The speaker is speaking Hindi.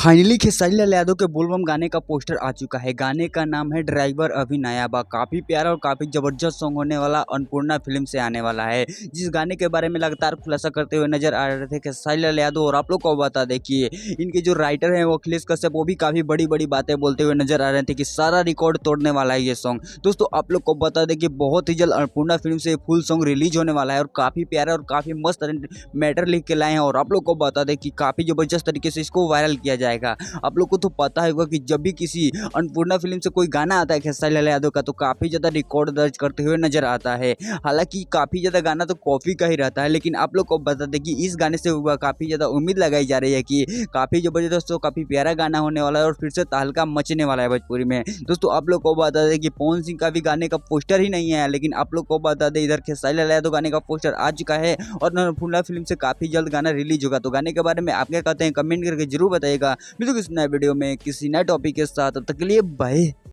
फाइनली खेसारी लाल यादव के बोलबम गाने का पोस्टर आ चुका है। गाने का नाम है ड्राइवर अभी नया बा। काफ़ी प्यारा और काफ़ी ज़बरदस्त सॉन्ग होने वाला अन्नपूर्णा फिल्म से आने वाला है। जिस गाने के बारे में लगातार खुलासा करते हुए नजर आ रहे थे खेसारी लाल यादव। और आप लोग को बता दें कि इनके जो राइटर हैं वो अखिलेश कश्यप, वो भी काफ़ी बड़ी बड़ी बातें बोलते हुए नजर आ रहे थे कि सारा रिकॉर्ड तोड़ने वाला है ये सॉन्ग। दोस्तों आप लोग को बता दें कि बहुत ही जल्द अन्नपूर्णा फिल्म से फुल सॉन्ग रिलीज होने वाला है और काफ़ी प्यारा और काफ़ी मस्त मैटर लिख के लाए हैं। और आप लोग को बता दें कि काफ़ी ज़बरदस्त तरीके से इसको वायरल किया जाएगा। आप लोग को तो पता होगा कि जब भी किसी अन्नपूर्णा फिल्म से कोई गाना आता है खेसारी लाल यादव का, तो काफ़ी ज़्यादा रिकॉर्ड दर्ज करते हुए नजर आता है। हालांकि काफ़ी ज़्यादा गाना तो कॉपी का ही रहता है, लेकिन आप लोग को बता दें कि इस गाने से काफ़ी ज़्यादा उम्मीद लगाई जा रही है कि काफ़ी ज़बरदस्त, काफ़ी प्यारा गाना होने वाला है और फिर से तहलका मचने वाला है भोजपुरी में। दोस्तों आप लोग को बता दें कि पवन सिंह का भी गाने का पोस्टर ही नहीं है, लेकिन आप लोग को बता दें इधर खेसारी लाल यादव गाने का पोस्टर आ चुका है और अन्नपूर्णा फिल्म से काफ़ी जल्द गाना रिलीज होगा। तो गाने के बारे में आप क्या कहते हैं कमेंट करके जरूर बताइएगा। मिलते हैं किसी नए वीडियो में किसी नए टॉपिक के साथ, तब तक के लिए बाय।